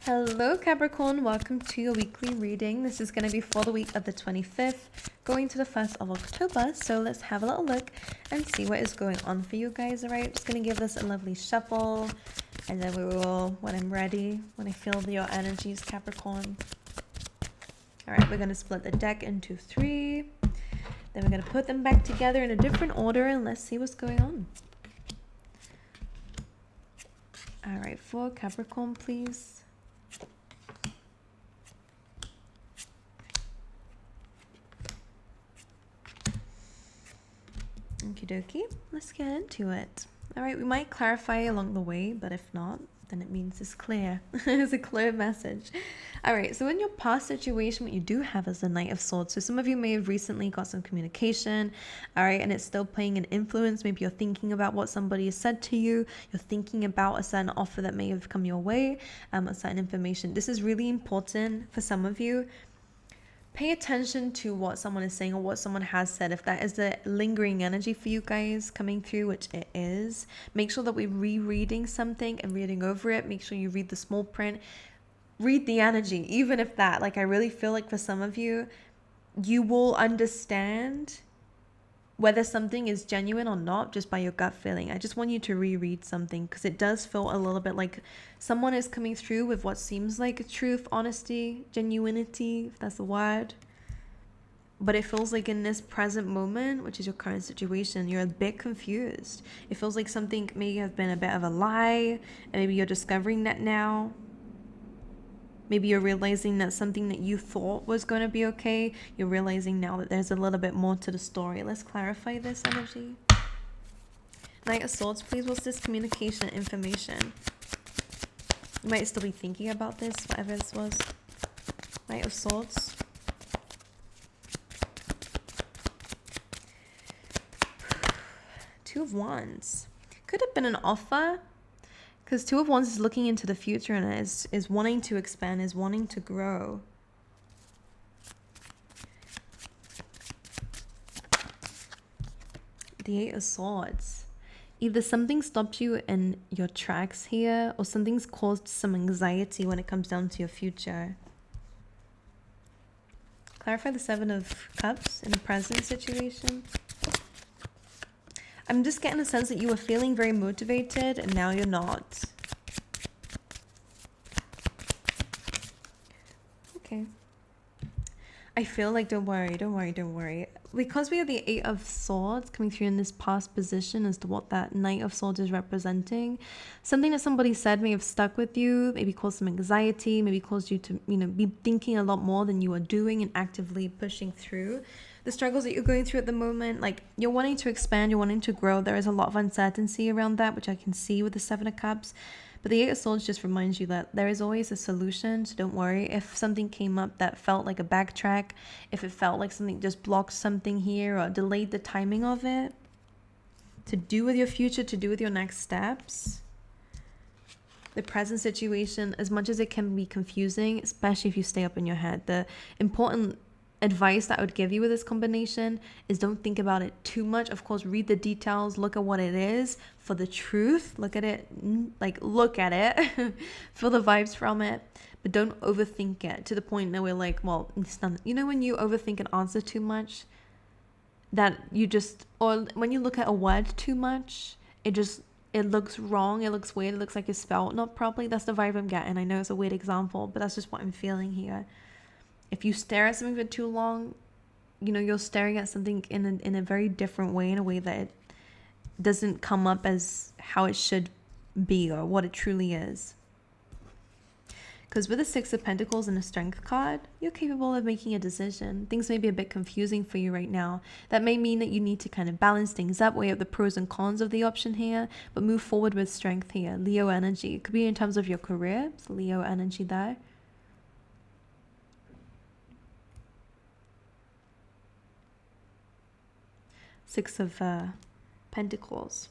Hello Capricorn, welcome to your weekly reading. This is going to be for the week of the 25th going to the 1st of October. So let's have a little look and see what is going on for you guys. Alright, just going to give this a lovely shuffle and then we will, when I'm ready, when I feel your energies, Capricorn. Alright, we're going to split the deck into 3. Then we're going to put them back together in a different order and let's see what's going on. Alright, for Capricorn, please. Okie dokie, let's get into it. Alright, we might clarify along the way, but if not, then it means it's clear. It's a clear message. Alright, so in your past situation, what you do have is the Knight of Swords. So some of you may have recently got some communication, alright, and it's still playing an influence. Maybe you're thinking about what somebody has said to you. You're thinking about a certain offer that may have come your way, a certain information. This is really important for some of you. Pay attention to what someone is saying or what someone has said. If that is the lingering energy for you guys coming through, which it is, make sure that we're rereading something and reading over it. Make sure you read the small print. Read the energy, even if that, like, I really feel like for some of you, you will understand whether something is genuine or not just by your gut feeling. I just want you to reread something because it does feel a little bit like someone is coming through with what seems like truth, honesty, genuinity, if that's the word. But it feels like in this present moment, which is your current situation, you're a bit confused. It feels like something may have been a bit of a lie, and maybe you're discovering that now. Maybe you're realizing that something that you thought was going to be okay, you're realizing now that there's a little bit more to the story. Let's clarify this energy. Knight of Swords, please. What's this communication information? You might still be thinking about this, whatever this was. Knight of Swords. Two of Wands. Could have been an offer. Because Two of Wands is looking into the future and is wanting to expand, is wanting to grow. The Eight of Swords. Either something stopped you in your tracks here or something's caused some anxiety when it comes down to your future. Clarify the Seven of Cups in a present situation. I'm just getting a sense that you were feeling very motivated and now you're not. Okay. I feel like don't worry. Because we have the Eight of Swords coming through in this past position as to what that Knight of Swords is representing, something that somebody said may have stuck with you, maybe caused some anxiety, maybe caused you to, be thinking a lot more than you are doing and actively pushing through the struggles that you're going through at the moment. Like, you're wanting to expand, you're wanting to grow. There is a lot of uncertainty around that, which I can see with the Seven of Cups. But the Eight of Swords just reminds you that there is always a solution, so don't worry. If something came up that felt like a backtrack, if it felt like something just blocked something here or delayed the timing of it, to do with your future, to do with your next steps, the present situation, as much as it can be confusing, especially if you stay up in your head, the important advice that I would give you with this combination is don't think about it too much. Of course, read the details, look at what it is for the truth, look at it, feel the vibes from it, but don't overthink it to the point that we're like, well, it's not, when you overthink an answer too much, that you just, or when you look at a word too much, it looks wrong, it looks weird, it looks like it's spelled not properly. That's the vibe I'm getting. I know it's a weird example, but that's just what I'm feeling here. If you stare at something for too long, you're staring at something in a very different way, in a way that it doesn't come up as how it should be or what it truly is. Because with the Six of Pentacles and a Strength card, you're capable of making a decision. Things may be a bit confusing for you right now. That may mean that you need to kind of balance things up, weigh up the pros and cons of the option here, but move forward with strength here. Leo energy. It could be in terms of your career. It's Leo energy there. Six of Pentacles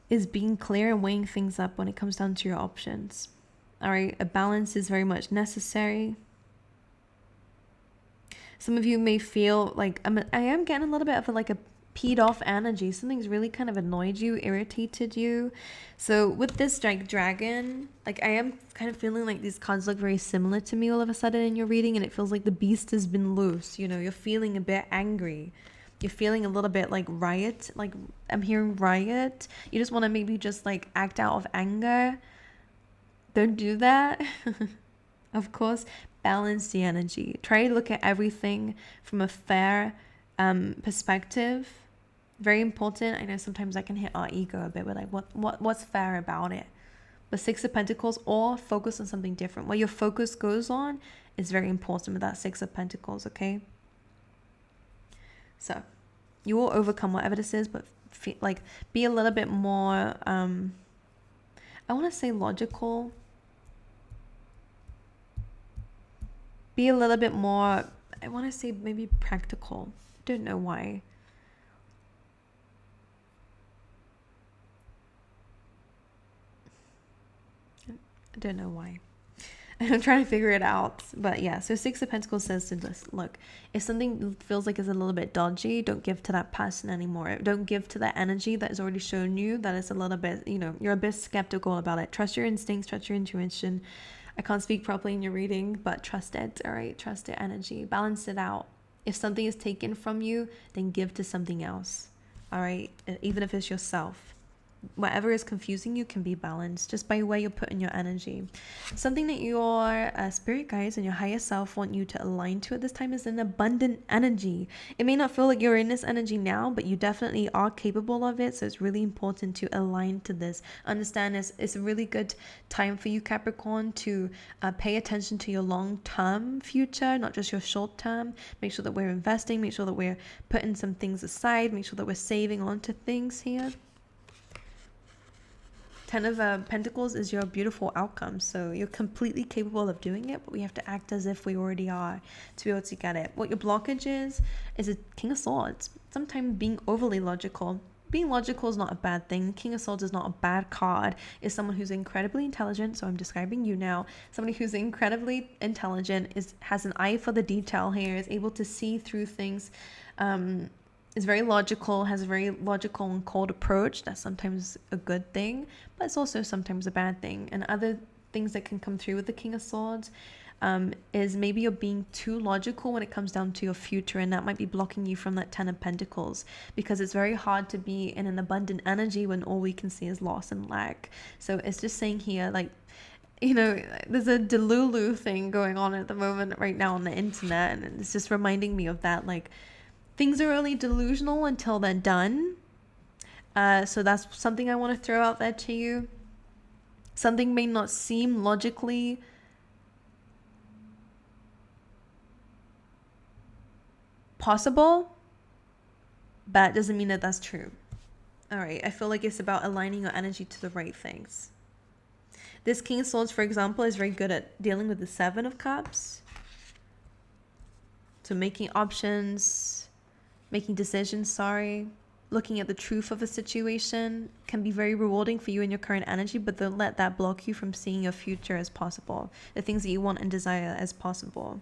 is being clear and weighing things up when it comes down to your options. All right, a balance is very much necessary. Some of you may feel like I am getting a little bit of a peed off energy. Something's really kind of annoyed you, irritated you. So with this dragon, like I am kind of feeling like these cards look very similar to me all of a sudden in your reading, and it feels like the beast has been loose. You know, you're feeling a bit angry. You're feeling a little bit like riot. Like I'm hearing riot. You just want to maybe just like act out of anger. Don't do that. Of course, balance the energy. Try to look at everything from a fair perspective. Very important. I know sometimes I can hit our ego a bit with like what's fair about it. But Six of Pentacles, or focus on something different. What your focus goes on is very important with that Six of Pentacles, okay? So you will overcome whatever this is, but be a little bit more I want to say logical. Be a little bit more, I want to say maybe practical. Don't know why. I don't know why. I'm trying to figure it out. But yeah, so Six of Pentacles says to just look, if something feels like it's a little bit dodgy, don't give to that person anymore. Don't give to that energy that has already shown you that it's a little bit, you know, you're a bit skeptical about it. Trust your instincts, trust your intuition. I can't speak properly in your reading, but trust it, all right? Trust the energy. Balance it out. If something is taken from you, then give to something else, all right? Even if it's yourself. Whatever is confusing you can be balanced just by where you're putting your energy. Something that your spirit guides and your higher self want you to align to at this time is an abundant energy. It may not feel like you're in this energy now, but you definitely are capable of it. So it's really important to align to this. Understand this. It's a really good time for you, Capricorn, to pay attention to your long-term future, not just your short-term. Make sure that we're investing. Make sure that we're putting some things aside. Make sure that we're saving onto things here. Ten of Pentacles is your beautiful outcome. So you're completely capable of doing it, but we have to act as if we already are to be able to get it. What your blockage is a King of Swords. Sometimes being overly logical. Being logical is not a bad thing. King of Swords is not a bad card. It's someone who's incredibly intelligent. So I'm describing you now. Somebody who's incredibly intelligent, has an eye for the detail here, is able to see through things, is very logical, has a very logical and cold approach. That's sometimes a good thing, but it's also sometimes a bad thing. And other things that can come through with the King of Swords is maybe you're being too logical when it comes down to your future, and that might be blocking you from that Ten of Pentacles, because it's very hard to be in an abundant energy when all we can see is loss and lack. So it's just saying here, like, you know, there's a Delulu thing going on at the moment right now on the internet, and it's just reminding me of that, like, things are only delusional until they're done. So that's something I want to throw out there to you. Something may not seem logically possible, but it doesn't mean that that's true. All right, I feel like it's about aligning your energy to the right things. This King of Swords, for example, is very good at dealing with the Seven of Cups. So making options, making decisions, looking at the truth of a situation can be very rewarding for you in your current energy, but don't let that block you from seeing your future as possible, the things that you want and desire as possible.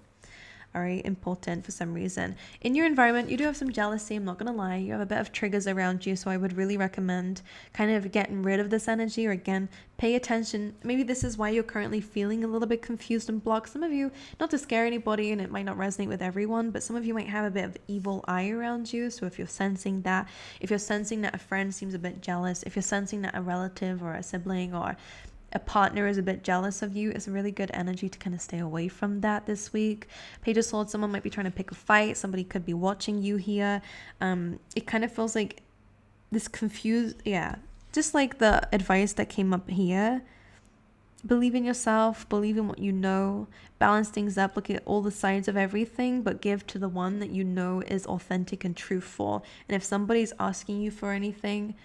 All right, important for some reason. In your environment, you do have some jealousy, I'm not going to lie. You have a bit of triggers around you, so I would really recommend kind of getting rid of this energy, or again, pay attention. Maybe this is why you're currently feeling a little bit confused and blocked. Some of you, not to scare anybody, and it might not resonate with everyone, but some of you might have a bit of evil eye around you. So if you're sensing that, if you're sensing that a friend seems a bit jealous, if you're sensing that a relative or a sibling or a partner is a bit jealous of you, it's a really good energy to kind of stay away from that this week. Page of Swords, someone might be trying to pick a fight. Somebody could be watching you here. It kind of feels like this confused, just like the advice that came up here. Believe in yourself, believe in what you know, balance things up, look at all the sides of everything, but give to the one that you know is authentic and truthful. And if somebody's asking you for anything,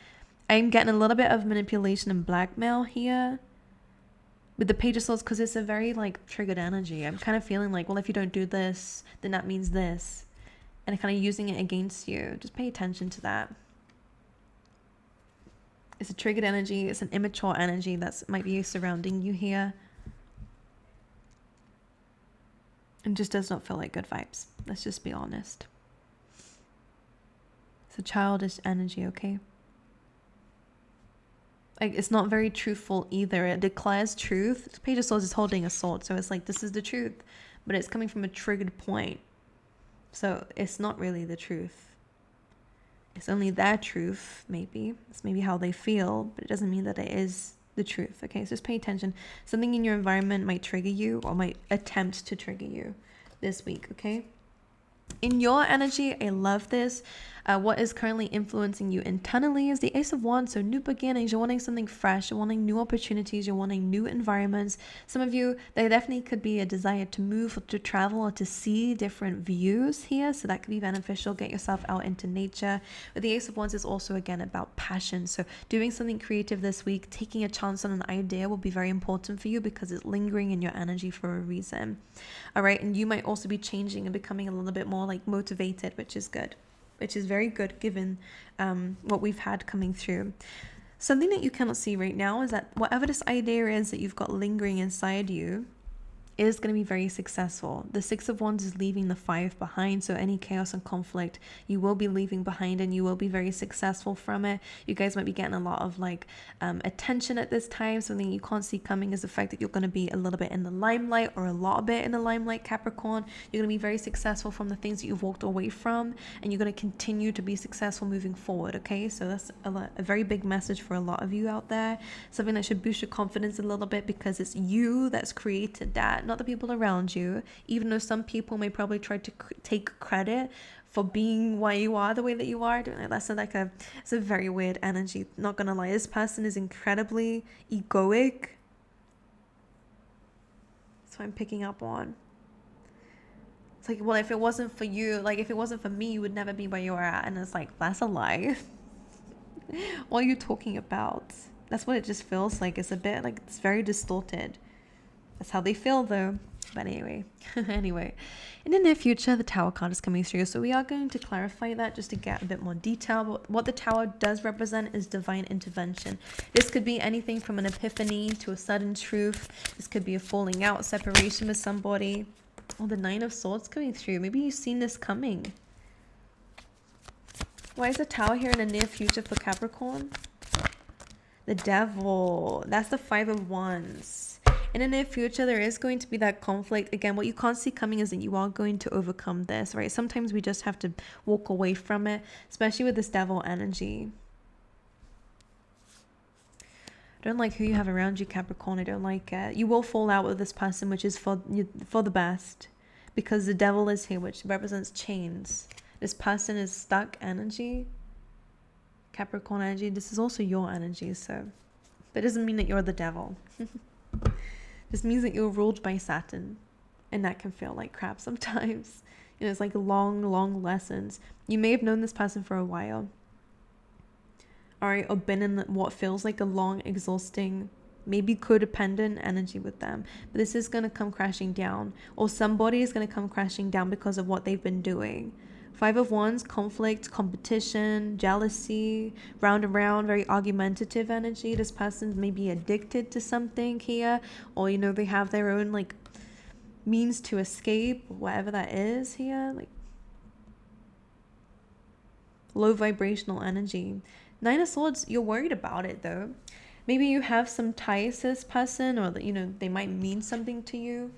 I'm getting a little bit of manipulation and blackmail here with the Page of Swords, because it's a very like triggered energy. I'm kind of feeling like, well, if you don't do this, then that means this, and kind of using it against you. Just pay attention to that. It's a triggered energy. It's an immature energy that's might be surrounding you here, and just does not feel like good vibes. Let's just be honest. It's a childish energy, okay? Like, it's not very truthful either. It declares truth. The Page of Swords is holding a sword, so it's like, this is the truth. But it's coming from a triggered point. So it's not really the truth. It's only their truth, maybe. It's maybe how they feel, but it doesn't mean that it is the truth, okay? So just pay attention. Something in your environment might trigger you or might attempt to trigger you this week, okay? In your energy, I love this. What is currently influencing you internally is the Ace of Wands. So new beginnings, you're wanting something fresh, you're wanting new opportunities, you're wanting new environments. Some of you, there definitely could be a desire to move or to travel or to see different views here. So that could be beneficial. Get yourself out into nature. But the Ace of Wands is also, again, about passion. So doing something creative this week, taking a chance on an idea will be very important for you because it's lingering in your energy for a reason. All right. And you might also be changing and becoming a little bit more like motivated, which is good. Which is very good given what we've had coming through. Something that you cannot see right now is that whatever this idea is that you've got lingering inside you is going to be very successful. The Six of Wands is leaving the Five behind, so any chaos and conflict you will be leaving behind, and you will be very successful from it. You guys might be getting a lot of like attention at this time. Something you can't see coming is the fact that you're going to be a little bit in the limelight, or a lot bit in the limelight, Capricorn. You're going to be very successful from the things that you've walked away from, and you're going to continue to be successful moving forward, okay? So that's a very big message for a lot of you out there. Something that should boost your confidence a little bit, because it's you that's created that, not the people around you, even though some people may probably try to take credit for being why you are the way that you are. That's like it's a very weird energy, not gonna lie. This person is incredibly egoic. That's what I'm picking up on. It's like, well, if it wasn't for you, like if it wasn't for me, you would never be where you are at. And it's like, that's a lie. What are you talking about? That's what it just feels like. It's a bit like, it's very distorted. That's how they feel though. But anyway, in the near future, the Tower card is coming through. So we are going to clarify that just to get a bit more detail. But what the Tower does represent is divine intervention. This could be anything from an epiphany to a sudden truth. This could be a falling out, separation with somebody. Oh, the Nine of Swords coming through. Maybe you've seen this coming. Why is the Tower here in the near future for Capricorn? The Devil. That's the Five of Wands. In the near future, there is going to be that conflict. Again, what you can't see coming is that you are going to overcome this, right? Sometimes we just have to walk away from it, especially with this Devil energy. I don't like who you have around you, Capricorn. I don't like it. You will fall out with this person, which is for the best, because the Devil is here, which represents chains. This person is stuck energy. Capricorn energy. This is also your energy, so. But it doesn't mean that you're the devil. This means that you're ruled by Saturn, and that can feel like crap sometimes. You know, it's like long lessons. You may have known this person for a while, all right, or been in what feels like a long, exhausting, maybe codependent energy with them. But this is going to come crashing down, or somebody is going to come crashing down because of what they've been doing. Five of Wands, conflict, competition, jealousy, round and round, very argumentative energy. This person may be addicted to something here, or, you know, they have their own, like, means to escape, whatever that is here. Like, low vibrational energy. Nine of Swords, you're worried about it, though. Maybe you have some ties to this person, or, you know, they might mean something to you.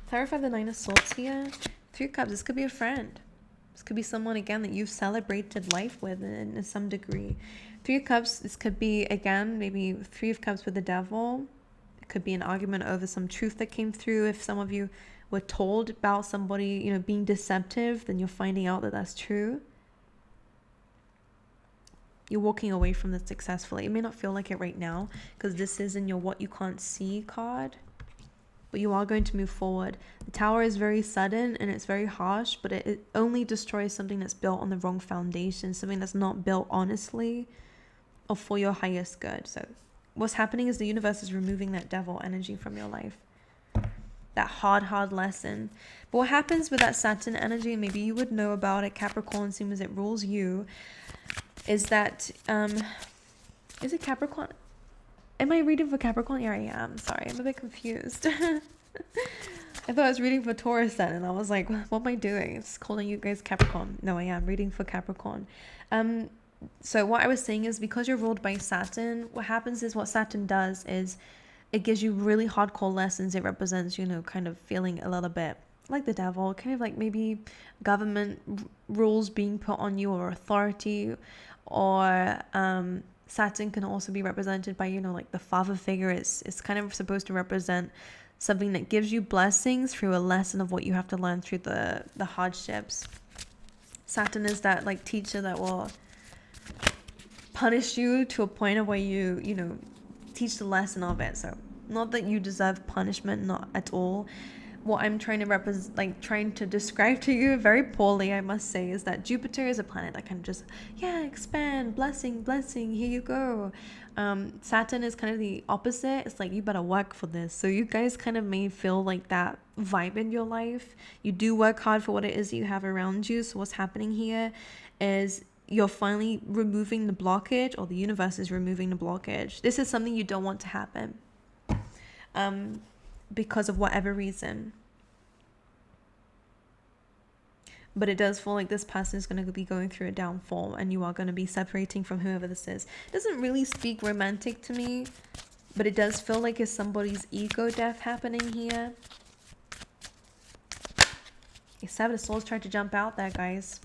Clarify the Nine of Swords here. Three of Cups, this could be a friend. This could be someone, again, that you've celebrated life with in some degree. Three of Cups, this could be, again, maybe Three of Cups with the Devil. It could be an argument over some truth that came through. If some of you were told about somebody, you know, being deceptive, then you're finding out that that's true. You're walking away from this successfully. It may not feel like it right now, because this is in your what you can't see card. But you are going to move forward. The Tower is very sudden and it's very harsh, but it only destroys something that's built on the wrong foundation, something that's not built honestly or for your highest good. So what's happening is the universe is removing that Devil energy from your life. That hard lesson. But what happens with that Saturn energy, and maybe you would know about it, Capricorn, seeing as it rules you, is that, is it Capricorn? Am I reading for Capricorn? Yeah, I am. Sorry, I'm a bit confused. I thought I was reading for Taurus then, and I was like, what am I doing? It's calling you guys Capricorn. No, I am reading for Capricorn. So what I was saying is, because you're ruled by Saturn, what happens is, what Saturn does is it gives you really hardcore lessons. It represents, you know, kind of feeling a little bit like the devil, kind of like maybe government rules being put on you, or authority, or Saturn can also be represented by, you know, like the father figure. It's kind of supposed to represent something that gives you blessings through a lesson of what you have to learn through the hardships. Saturn is that like teacher that will punish you to a point of where you know, teach the lesson of it. So not that you deserve punishment, not at all. What I'm trying to represent, like trying to describe to you very poorly, I must say, is that Jupiter is a planet that can just, expand, blessing, here you go. Saturn is kind of the opposite. It's like, you better work for this. So you guys kind of may feel like that vibe in your life. You do work hard for what it is you have around you. So what's happening here is you're finally removing the blockage, or the universe is removing the blockage. This is something you don't want to happen. Because of whatever reason. But it does feel like this person is going to be going through a downfall, and you are going to be separating from whoever this is. It doesn't really speak romantic to me, but it does feel like it's somebody's ego death happening here. A Seven of Swords tried to jump out there, guys.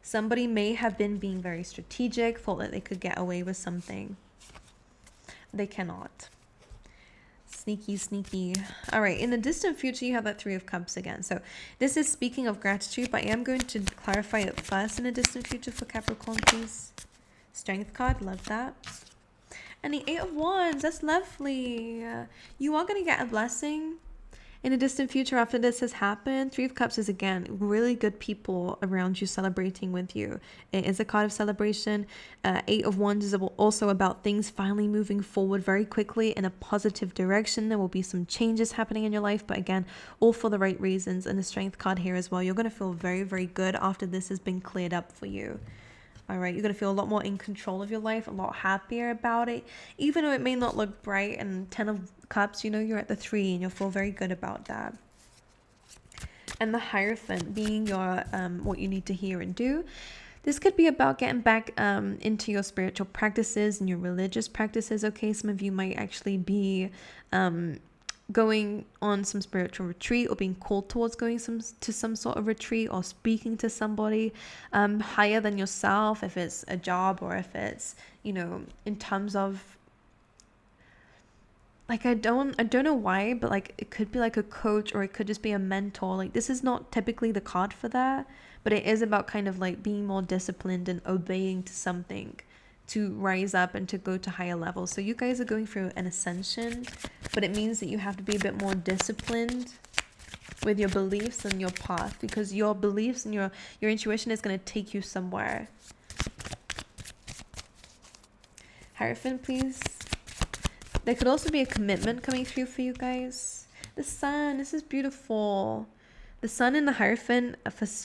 Somebody may have been being very strategic, thought that they could get away with something. They cannot. Sneaky. All right, in the distant future, you have that Three of Cups again. So this is speaking of gratitude, but I am going to clarify it first. In the distant future for Capricorn, please. Strength card, love that. And the Eight of Wands, that's lovely. You are going to get a blessing in the distant future after this has happened. Three of Cups is, again, really good people around you celebrating with you. It is a card of celebration. Eight of Wands is also about things finally moving forward very quickly in a positive direction. There will be some changes happening in your life, but again, all for the right reasons. And the Strength card here as well. You're going to feel very, very good after this has been cleared up for you. All right, you're going to feel a lot more in control of your life, a lot happier about it. Even though it may not look bright, and 10 of Cups, you know, you're at the 3 and you'll feel very good about that. And the Hierophant being your what you need to hear and do. This could be about getting back into your spiritual practices and your religious practices, okay? Some of you might actually be going on some spiritual retreat, or being called towards going to some sort of retreat, or speaking to somebody higher than yourself, if it's a job, or if it's, you know, in terms of, like, I don't know why, but like it could be like a coach, or it could just be a mentor. Like, this is not typically the card for that, but it is about kind of like being more disciplined and obeying to something to rise up and to go to higher levels. So you guys are going through an ascension, but it means that you have to be a bit more disciplined with your beliefs and your path, because your beliefs and your intuition is going to take you somewhere. Hierophant, please. There could also be a commitment coming through for you guys. The Sun, this is beautiful. The Sun and the Hierophant,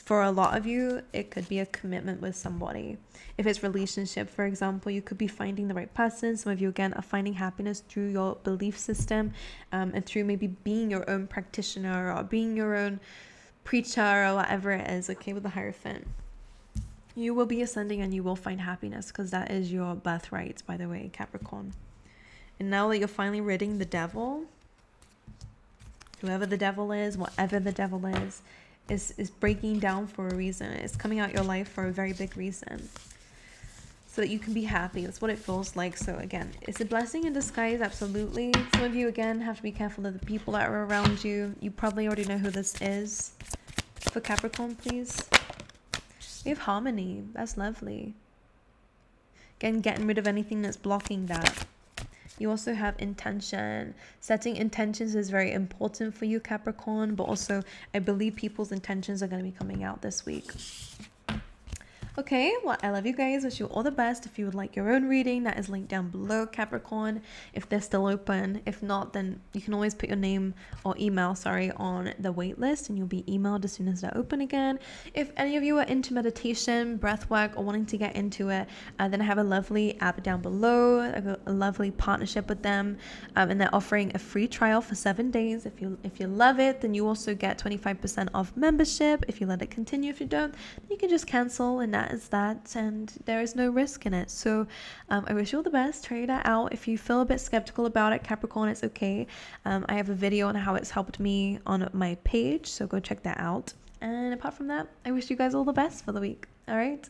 for a lot of you, it could be a commitment with somebody. If it's relationship, for example, you could be finding the right person. Some of you, again, are finding happiness through your belief system, and through maybe being your own practitioner, or being your own preacher, or whatever it is, okay, with the Hierophant. You will be ascending and you will find happiness, because that is your birthright, by the way, Capricorn. And now that you're finally ridding the devil, whoever the devil is, whatever the devil is breaking down for a reason. It's coming out your life for a very big reason, so that you can be happy. That's what it feels like. So again, it's a blessing in disguise, absolutely. Some of you, again, have to be careful of the people that are around you. You probably already know who this is. For Capricorn, please. We have harmony. That's lovely. Again, getting rid of anything that's blocking that. You also have intention. Setting intentions is very important for you, Capricorn, but also I believe people's intentions are going to be coming out this week. Okay, well, I love you guys. Wish you all the best. If you would like your own reading, that is linked down below, Capricorn, if they're still open. If not, then you can always put your name or email, on the wait list, and you'll be emailed as soon as they're open again. If any of you are into meditation, breath work, or wanting to get into it, then I have a lovely app down below, a lovely partnership with them, and they're offering a free trial for 7 days. If you love it, then you also get 25% off membership. If you let it continue, if you don't, you can just cancel, and that is that, and there is no risk in it. So I wish you all the best. Try that out. If you feel a bit skeptical about it, Capricorn, it's okay. I have a video on how it's helped me on my page, so go check that out. And apart from that, I wish you guys all the best for the week. All right.